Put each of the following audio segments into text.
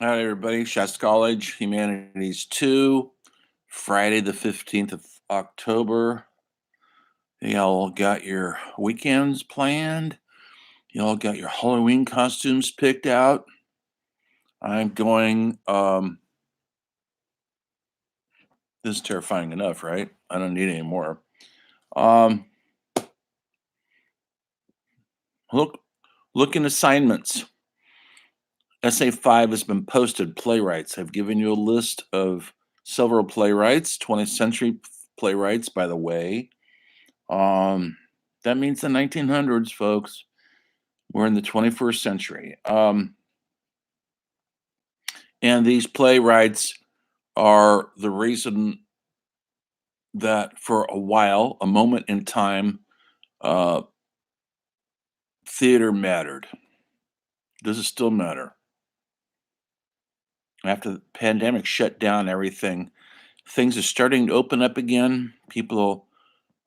Hi, everybody. Shasta College, Humanities 2, Friday, the 15th of October. Y'all got your weekends planned? Y'all got your Halloween costumes picked out? I'm going, this is terrifying enough, right? I don't need any more. Um, look, look in assignments. Essay 5 has been posted. Playwrights. I've given you a list of several playwrights, 20th century playwrights, by the way. Um, that means the 1900s, folks. We're in the 21st century. And these playwrights are the reason that for a while, a moment in time, uh, theater mattered. Does it still matter? After the pandemic shut down everything, things are starting to open up again. People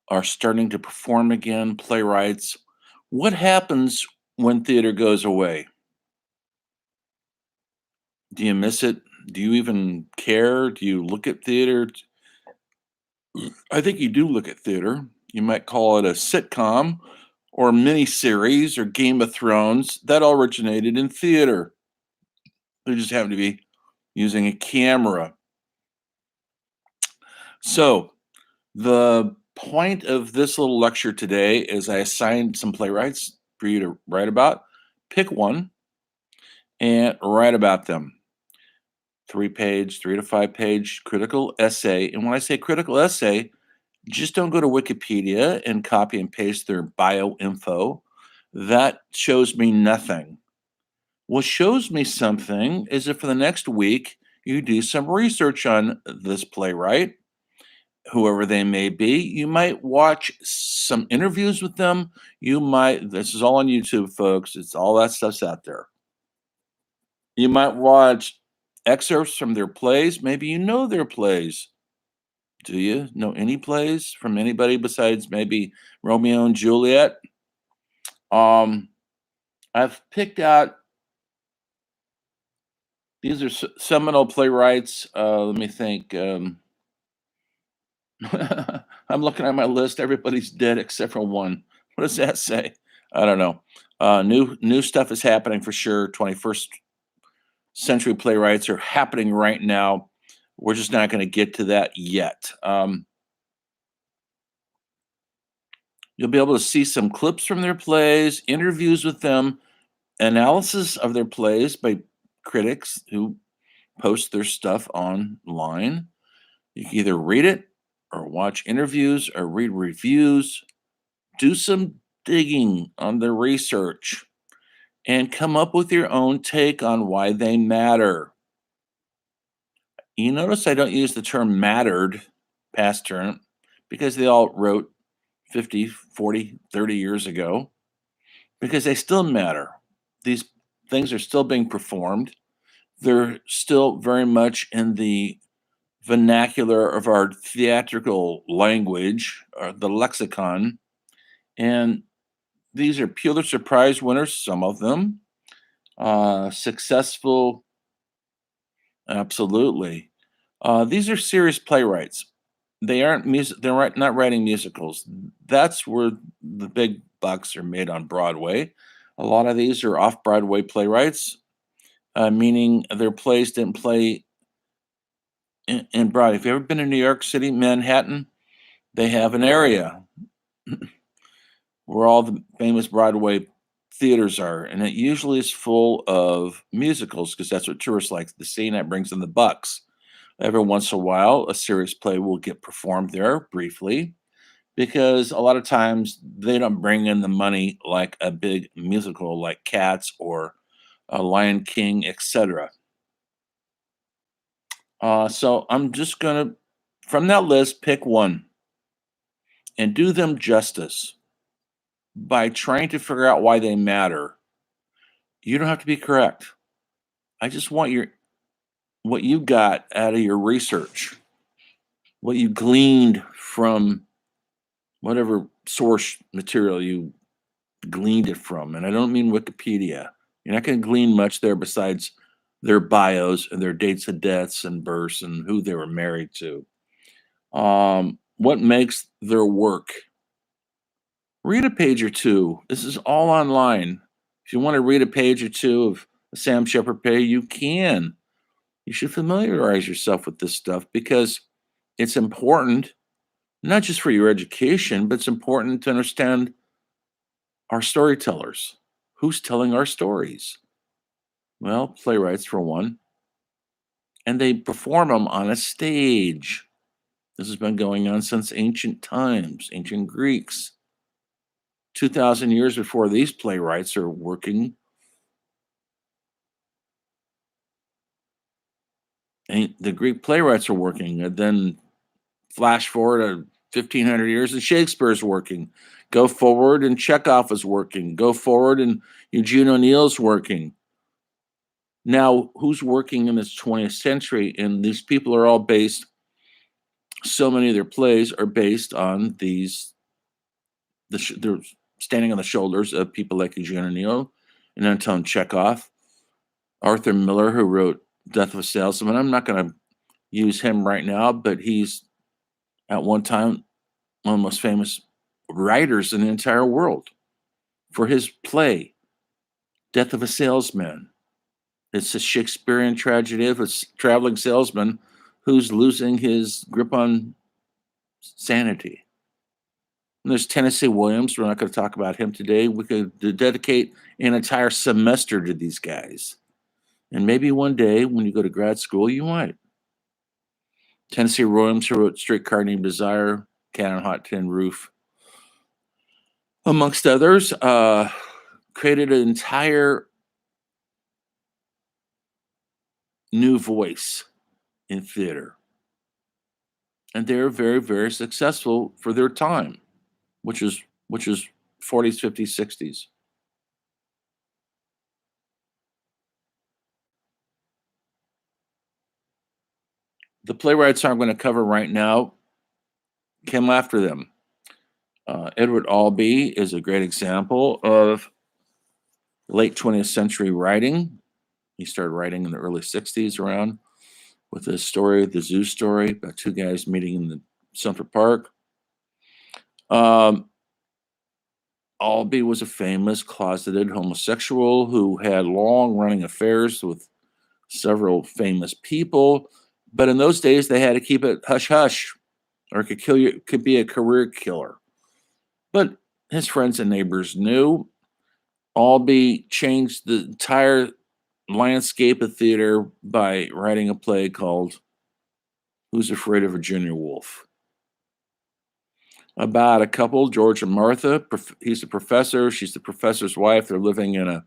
are starting to perform again, playwrights. What happens when theater goes away? Do you miss it? Do you even care? Do you look at theater? I think you do look at theater. You might call it a sitcom or a miniseries or Game of Thrones that all originated in theater. They just happen to be using a camera. So, the point of this little lecture today is I assigned some playwrights for you to write about. Pick one and write about them. 3 page, 3 to 5 page critical essay. And when I say critical essay, just don't go to Wikipedia and copy and paste their bio info. That shows me nothing. What shows me something is if for the next week you do some research on this playwright, whoever they may be. You might watch some interviews with them. This is all on YouTube, folks. It's all that stuff's out there. You might watch excerpts from their plays. Maybe you know their plays. Do you know any plays from anybody besides maybe Romeo and Juliet? Um, I've picked out these are seminal playwrights. Let me think. I'm looking at my list. Everybody's dead except for one. What does that say? I don't know. New stuff is happening for sure. 21st century playwrights are happening right now. We're just not going to get to that yet. You'll be able to see some clips from their plays, interviews with them, analysis of their plays by critics who post their stuff online. You can either read it or watch interviews or read reviews. Do some digging on the research and come up with your own take on why they matter. You notice I don't use the term mattered, past term, because they all wrote 50, 40, 30 years ago, because they still matter. These things are still being performed. They're still very much in the vernacular of our theatrical language, or the lexicon. And these are Pulitzer Prize winners, some of them. Successful, absolutely. These are serious playwrights. They aren't music. Not writing musicals. That's where the big bucks are made on Broadway. A lot of these are off Broadway playwrights, meaning their plays didn't play in Broadway. If you've ever been in New York City, Manhattan, they have an area where all the famous Broadway theaters are, and it usually is full of musicals because that's what tourists like to see, and that brings in the bucks. Every once in a while, a serious play will get performed there briefly because a lot of times they don't bring in the money like a big musical like Cats or a Lion King, etc. So I'm just going to, from that list, pick one and do them justice by trying to figure out why they matter. You don't have to be correct. I just want what you got out of your research, what you gleaned from whatever source material you gleaned it from. And I don't mean Wikipedia. You're not going to glean much there besides their bios and their dates of deaths and births and who they were married to. What makes their work? Read a page or two. This is all online. If you want to read a page or two of a Sam Shepard play, you can. You should familiarize yourself with this stuff because it's important, not just for your education, but it's important to understand our storytellers. Who's telling our stories? Well, playwrights, for one, and they perform them on a stage. This has been going on since ancient times, ancient Greeks. 2,000 years before these playwrights are working, and the Greek playwrights are working. And then flash forward to 1,500 years, and Shakespeare's working. Go forward, and Chekhov is working. Go forward, and Eugene O'Neill's working. Now, who's working in this 20th century? And these people are all based, so many of their plays are based on these, they're standing on the shoulders of people like Eugene O'Neill and Anton Chekhov, Arthur Miller, who wrote Death of a Salesman. I'm not going to use him right now, but he's at one time one of the most famous writers in the entire world for his play, Death of a Salesman. It's a Shakespearean tragedy of a traveling salesman who's losing his grip on sanity. And there's Tennessee Williams. We're not going to talk about him today. We could dedicate an entire semester to these guys. And maybe one day when you go to grad school, you might. Tennessee Williams, who wrote Streetcar Named Desire, Cat on Hot Tin Roof, amongst others, created an entire new voice in theater. And they're very, very successful for their time, which is 40s, 50s, 60s. The playwrights I'm going to cover right now came after them. Edward Albee is a great example of late 20th century writing. He started writing in the early 60s around with his story, the Zoo Story, about two guys meeting in the Central Park. Albee was a famous closeted homosexual who had long running affairs with several famous people. But in those days, they had to keep it hush hush, or it could kill you, could be a career killer. But his friends and neighbors knew. Albee changed the entire landscape of theater by writing a play called Who's Afraid of Virginia Woolf? About a couple, George and Martha. He's a professor. She's the professor's wife. They're living in a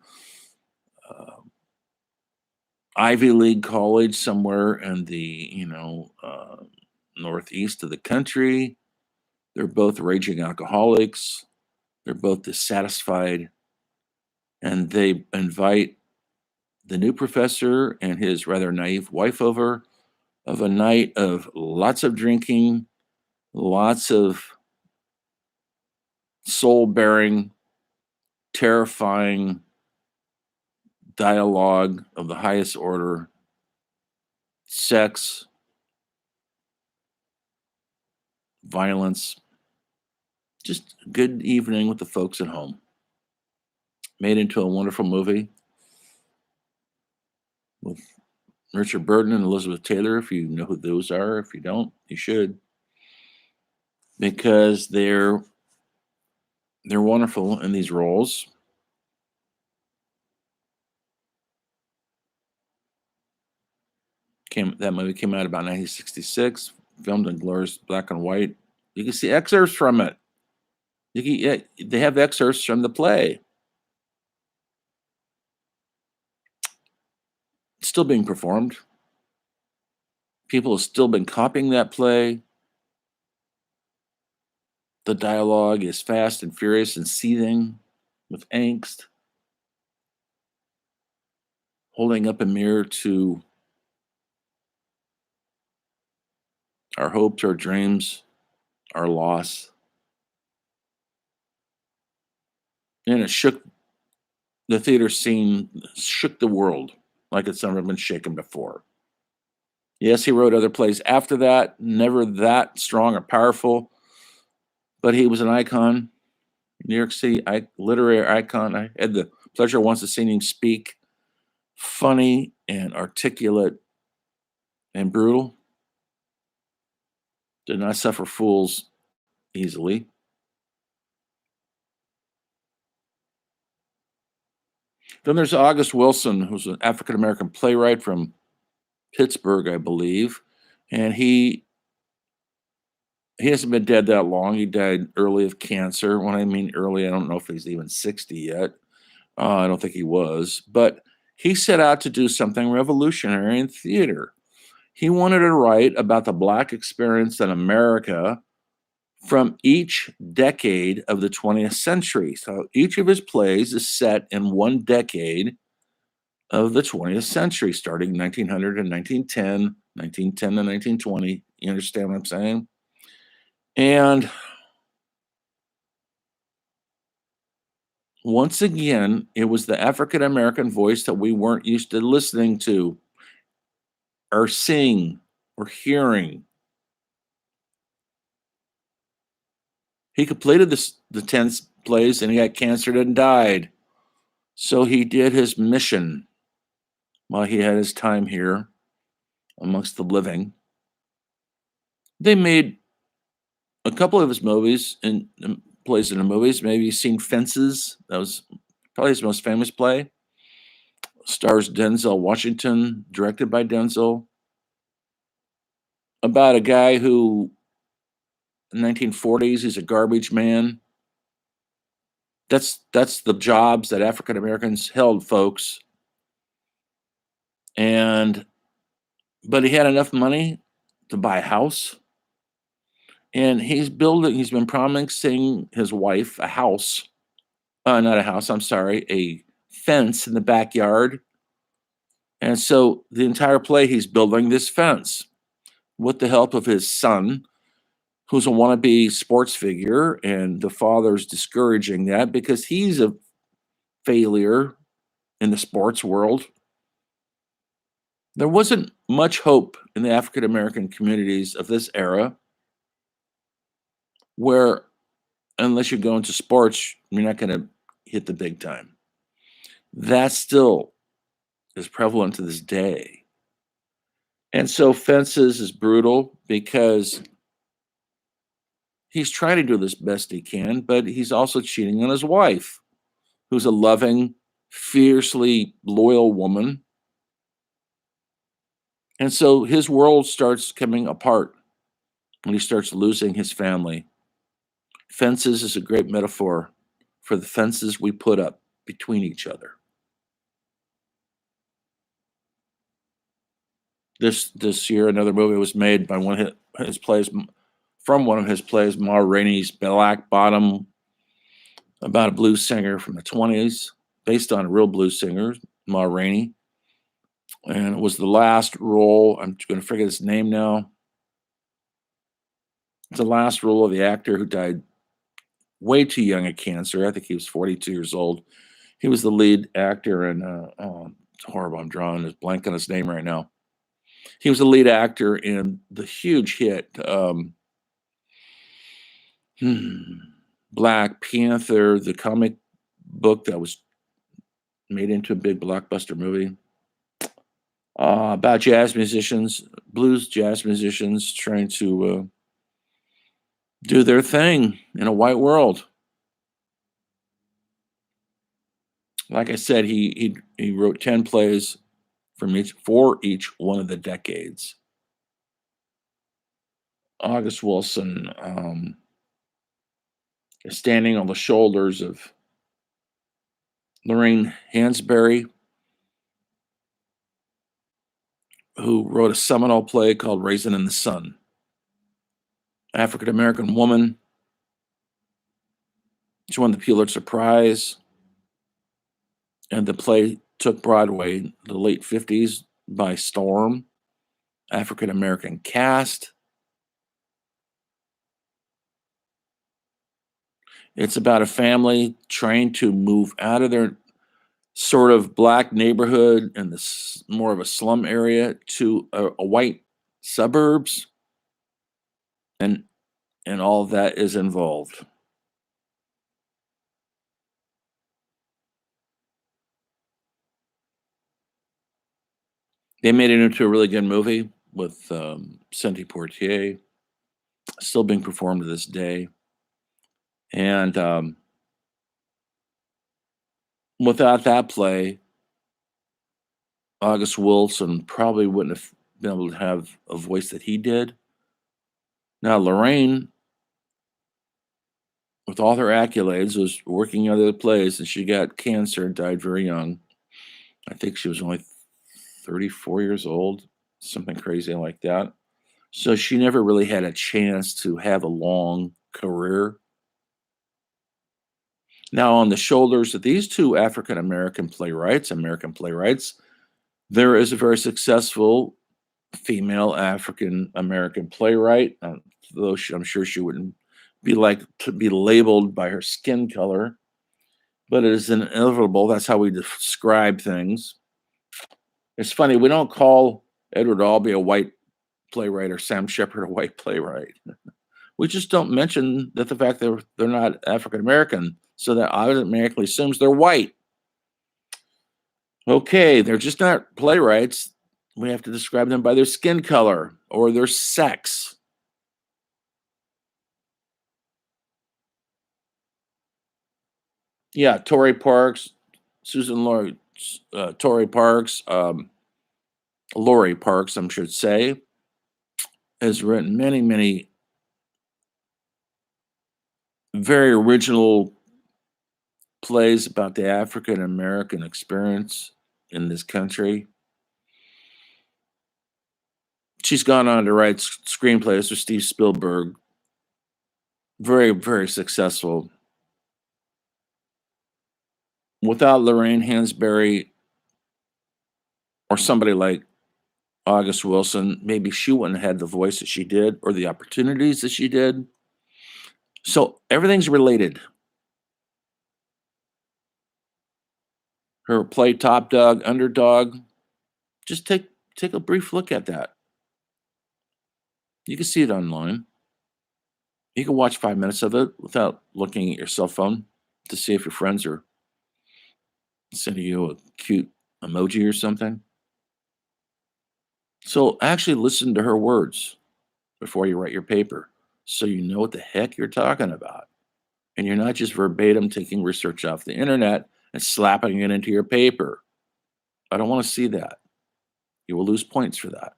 Ivy League college somewhere in the northeast of the country. They're both raging alcoholics. They're both dissatisfied, and they invite the new professor and his rather naive wife over of a night of lots of drinking, lots of soul bearing, terrifying dialogue of the highest order, sex, violence, just a good evening with the folks at home. Made into a wonderful movie with Richard Burton and Elizabeth Taylor. If you know who those are, if you don't, you should, because they're wonderful in these roles. That movie came out about 1966, filmed in glorious black and white. You can see excerpts from it. They have excerpts from the play. It's still being performed. People have still been copying that play. The dialogue is fast and furious and seething with angst, holding up a mirror to our hopes, our dreams, our loss. And it shook the theater scene, shook the world like it's never been shaken before. Yes, he wrote other plays after that, never that strong or powerful, but he was an icon, New York City literary icon. I had the pleasure once of seeing him speak, funny and articulate and brutal. Did not suffer fools easily. Then there's August Wilson, who's an African American playwright from Pittsburgh, I believe, and he hasn't been dead that long. He died early of cancer. When I mean early, I don't know if he's even 60 yet. I don't think he was, but he set out to do something revolutionary in theater. He wanted to write about the Black experience in America from each decade of the 20th century. So each of his plays is set in one decade of the 20th century, starting 1900 and 1910, 1910 to 1920. You understand what I'm saying? And once again, it was the African American voice that we weren't used to listening to or seeing or hearing. He completed the 10 plays and he got cancer and died. So he did his mission while he had his time here amongst the living. They made a couple of his movies and plays in the movies. Maybe you've seen Fences. That was probably his most famous play. Stars Denzel Washington, directed by Denzel. About a guy who, in the 1940s, he's a garbage man. That's the jobs that African Americans held, folks. But he had enough money to buy a house. And he's been promising his wife a house. Not a house, I'm sorry, a fence in the backyard. And so the entire play, he's building this fence with the help of his son, who's a wannabe sports figure. And the father's discouraging that because he's a failure in the sports world. There wasn't much hope in the African American communities of this era where, unless you go into sports, you're not going to hit the big time. That still is prevalent to this day. And so Fences is brutal because he's trying to do this best he can, but he's also cheating on his wife, who's a loving, fiercely loyal woman. And so his world starts coming apart when he starts losing his family. Fences is a great metaphor for the fences we put up between each other. This year, another movie was made by one of his plays, from one of his plays, Ma Rainey's Black Bottom, about a blues singer from the 20s, based on a real blues singer, Ma Rainey. And it was the last role. I'm going to forget his name now. It's the last role of the actor who died way too young of cancer. I think he was 42 years old. He was the lead actor in, it's horrible. I'm drawing this blank on his name right now. He was the lead actor in the huge hit, Black Panther, the comic book that was made into a big blockbuster movie about jazz musicians, blues jazz musicians trying to do their thing in a white world. Like I said, he wrote 10 plays for each one of the decades. August Wilson is standing on the shoulders of Lorraine Hansberry, who wrote a seminal play called Raisin in the Sun. African American woman. She won the Pulitzer Prize, and the play took Broadway in the late 50s by storm. African American cast. It's about a family trying to move out of their sort of black neighborhood and this more of a slum area to a white suburbs, and all of that is involved. They made it into a really good movie with Cindy Portier, still being performed to this day. And without that play, August Wilson probably wouldn't have been able to have a voice that he did. Now, Lorraine, with all her accolades, was working on other plays, and she got cancer and died very young. I think she was only 34 years old, something crazy like that. So she never really had a chance to have a long career. Now, on the shoulders of these two American playwrights, there is a very successful female African American playwright, though I'm sure she wouldn't be like to be labeled by her skin color, but it is inevitable. That's how we describe things. It's funny, we don't call Edward Albee a white playwright or Sam Shepard a white playwright. We just don't mention that the fact that they're not African American, so that automatically assumes they're white. Okay, they're just not playwrights. We have to describe them by their skin color or their sex. Yeah, Tory Parks, Susan Laurie, Tory Parks, Laurie Parks, I should say, has written many, many very original plays about the African American experience in this country. She's gone on to write screenplays for Steve Spielberg. Very, very successful. Without Lorraine Hansberry or somebody like August Wilson, maybe she wouldn't have had the voice that she did or the opportunities that she did. So everything's related. Her play Top Dog, Underdog. Just take a brief look at that. You can see it online. You can watch 5 minutes of it without looking at your cell phone to see if your friends are sending you a cute emoji or something. So actually listen to her words before you write your paper so you know what the heck you're talking about. And you're not just verbatim taking research off the internet and slapping it into your paper. I don't want to see that. You will lose points for that.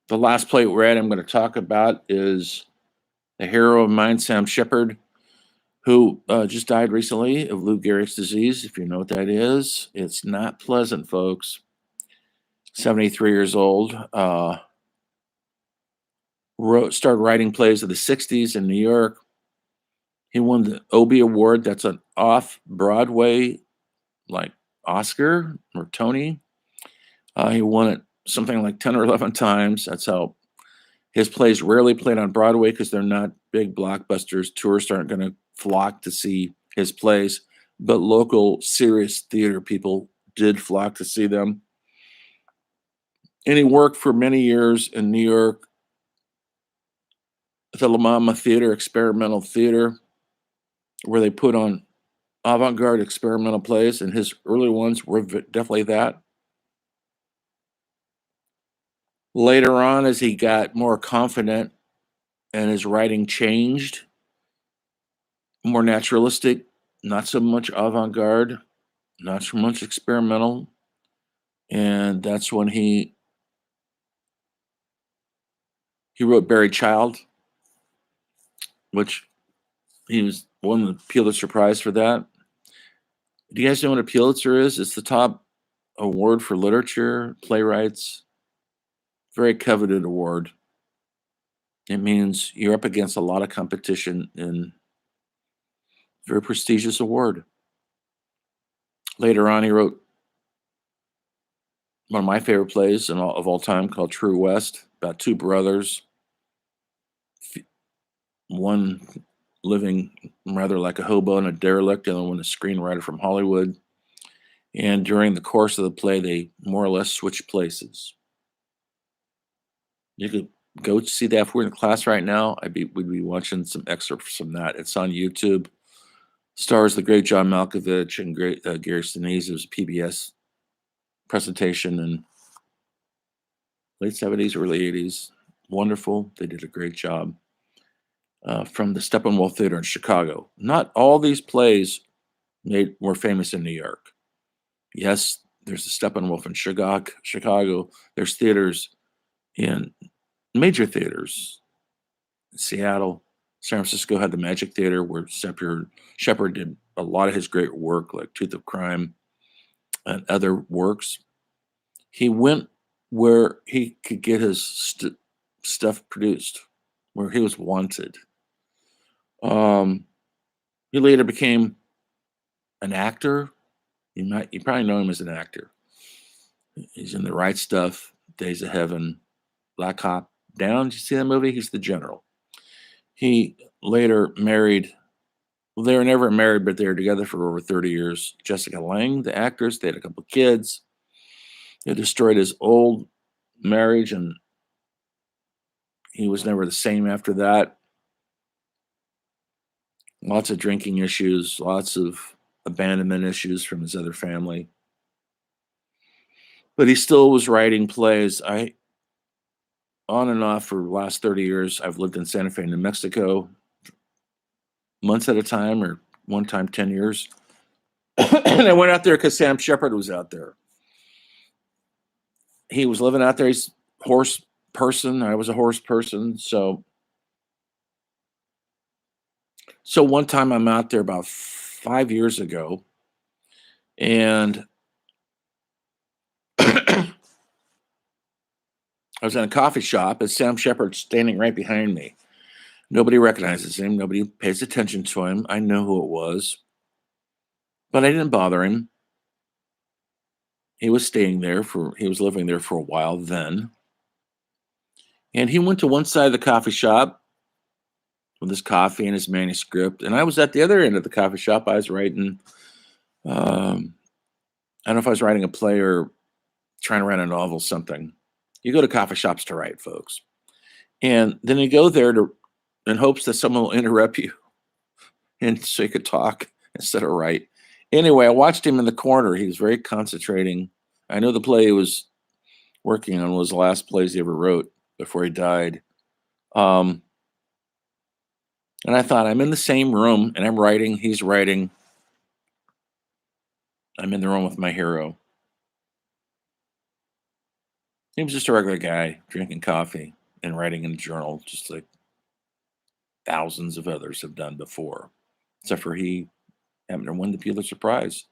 The last playwright I'm going to talk about is a hero of mine, Sam Shepard, who just died recently of Lou Gehrig's disease. If you know what that is, it's not pleasant, folks. 73 years old. Started writing plays in the 60s in New York. He won the Obie Award. That's an off Broadway, like Oscar or Tony. He won it something like 10 or 11 times. That's how his plays rarely played on Broadway because they're not big blockbusters. Tourists aren't going to flock to see his plays, but local serious theater people did flock to see them. And he worked for many years in New York at the La Mama Theater, experimental theater, where they put on avant-garde experimental plays, and his early ones were definitely that. Later on, as he got more confident and his writing changed, more naturalistic, not so much avant-garde, not so much experimental, and that's when he wrote Buried Child, which he was won the Pulitzer Prize for that. Do you guys know what a Pulitzer is? It's the top award for literature, playwrights. Very coveted award. It means you're up against a lot of competition and very prestigious award. Later on, he wrote one of my favorite plays of all time called True West, about two brothers one living rather like a hobo and a derelict, the other one a screenwriter from Hollywood. And during the course of the play, they more or less switch places. You could go see that if we're in class right now. We'd be watching some excerpts from that. It's on YouTube. Stars the great John Malkovich and great Gary Sinise. It was a PBS presentation in late 70s, early 80s. Wonderful. They did a great job. From the Steppenwolf Theater in Chicago. Not all these plays were famous in New York. Yes, there's the Steppenwolf in Chicago. There's theaters in major theaters. Seattle, San Francisco had the Magic Theater where Shepard did a lot of his great work, like Tooth of Crime and other works. He went where he could get his stuff produced, where he was wanted. He later became an actor. You probably know him as an actor. He's in The Right Stuff, Days of Heaven, Black Hawk Down. Did you see that movie? He's the general. He later married. Well, they were never married, but they were together for over 30 years. Jessica Lange, the actress, they had a couple kids. They destroyed his old marriage, and he was never the same after that. Lots of drinking issues, lots of abandonment issues from his other family. But he still was writing plays. On and off for the last 30 years, I've lived in Santa Fe, New Mexico, months at a time, or one time 10 years. And I went out there because Sam Shepard was out there. He was living out there. He's a horse person. I was a horse person. So one time I'm out there about 5 years ago, and I was in a coffee shop, and Sam Shepard's standing right behind me. Nobody recognizes him. Nobody pays attention to him. I know who it was, but I didn't bother him. He was he was living there for a while then. And he went to one side of the coffee shop with his coffee and his manuscript. And I was at the other end of the coffee shop. I was writing, I don't know if I was writing a play or trying to write a novel, something. You go to coffee shops to write, folks. And then you go there in hopes that someone will interrupt you and so you could talk instead of write. Anyway, I watched him in the corner. He was very concentrating. I know the play he was working on was the last plays he ever wrote before he died. And I thought, I'm in the same room and I'm writing, he's writing. I'm in the room with my hero. He was just a regular guy drinking coffee and writing in a journal, just like thousands of others have done before, except for he happened to win the Pulitzer Prize.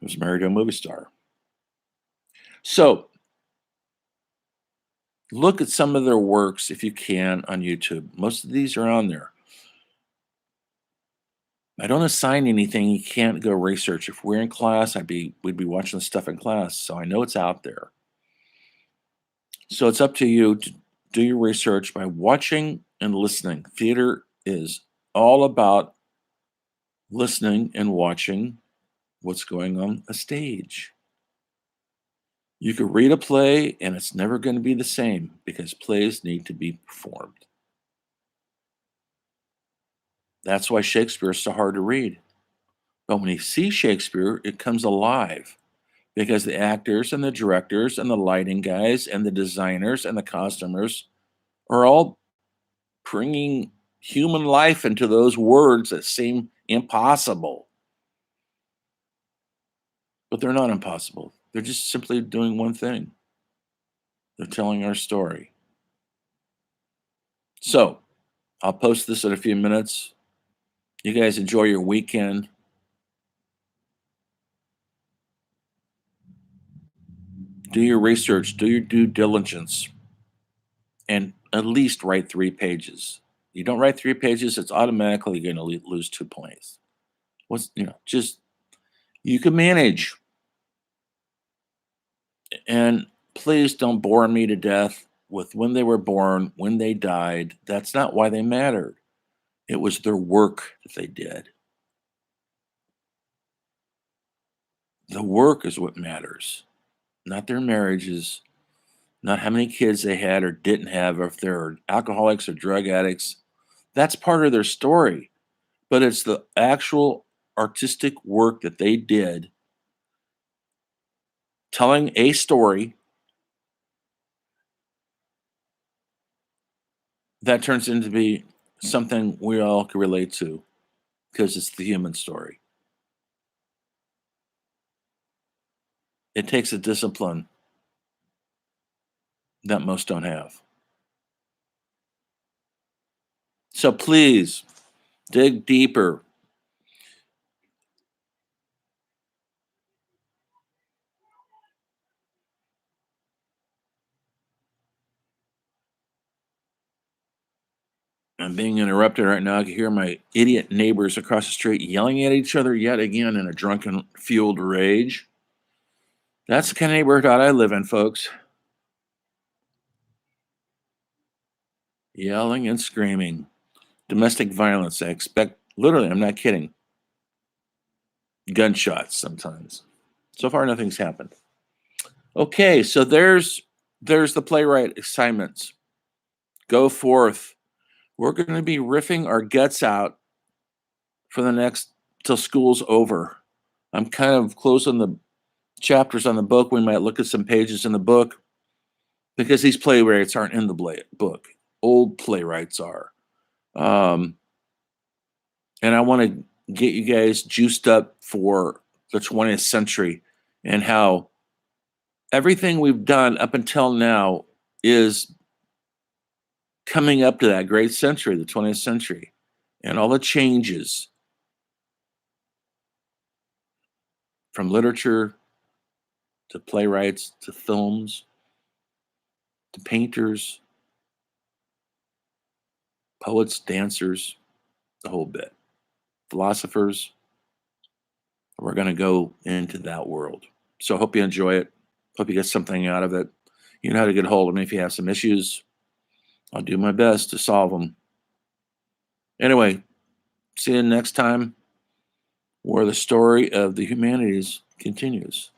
He was married to a movie star. So look at some of their works if you can on YouTube. Most of these are on there. I don't assign anything you can't go research. If we're in class, we'd be watching the stuff in class, so I know it's out there. So it's up to you to do your research by watching and listening. Theater is all about listening and watching what's going on a stage. You could read a play and it's never going to be the same because plays need to be performed. That's why Shakespeare is so hard to read. But when you see Shakespeare, it comes alive because the actors and the directors and the lighting guys and the designers and the costumers are all bringing human life into those words that seem impossible. But they're not impossible. They're just simply doing one thing. They're telling our story. So I'll post this in a few minutes. You guys enjoy your weekend. Do your research, do your due diligence, and at least write 3 pages. You don't write 3 pages, it's automatically going to lose 2 points. Just you can manage. And please don't bore me to death with when they were born, when they died. That's not why they mattered. It was their work that they did. The work is what matters, not their marriages, not how many kids they had or didn't have, or if they're alcoholics or drug addicts. That's part of their story, but it's the actual artistic work that they did, telling a story that turns into be something we all can relate to because it's the human story. It takes a discipline that most don't have. So please dig deeper. I'm being interrupted right now. I can hear my idiot neighbors across the street yelling at each other yet again in a drunken, fueled rage. That's the kind of neighborhood I live in, folks. Yelling and screaming. Domestic violence. I expect, literally, I'm not kidding, gunshots sometimes. So far, nothing's happened. Okay, so there's the playwright assignments. Go forth. We're going to be riffing our guts out for the next till school's over. I'm kind of closing the chapters on the book. We might look at some pages in the book because these playwrights aren't in the book. Old playwrights are. And I want to get you guys juiced up for the 20th century and how everything we've done up until now is coming up to that great century, the 20th century, and all the changes from literature to playwrights to films to painters, poets, dancers, the whole bit, philosophers. We're going to go into that world. So I hope you enjoy it. Hope you get something out of it. You know how to get a hold of me if you have some issues. I'll do my best to solve them. Anyway, see you next time where the story of the humanities continues.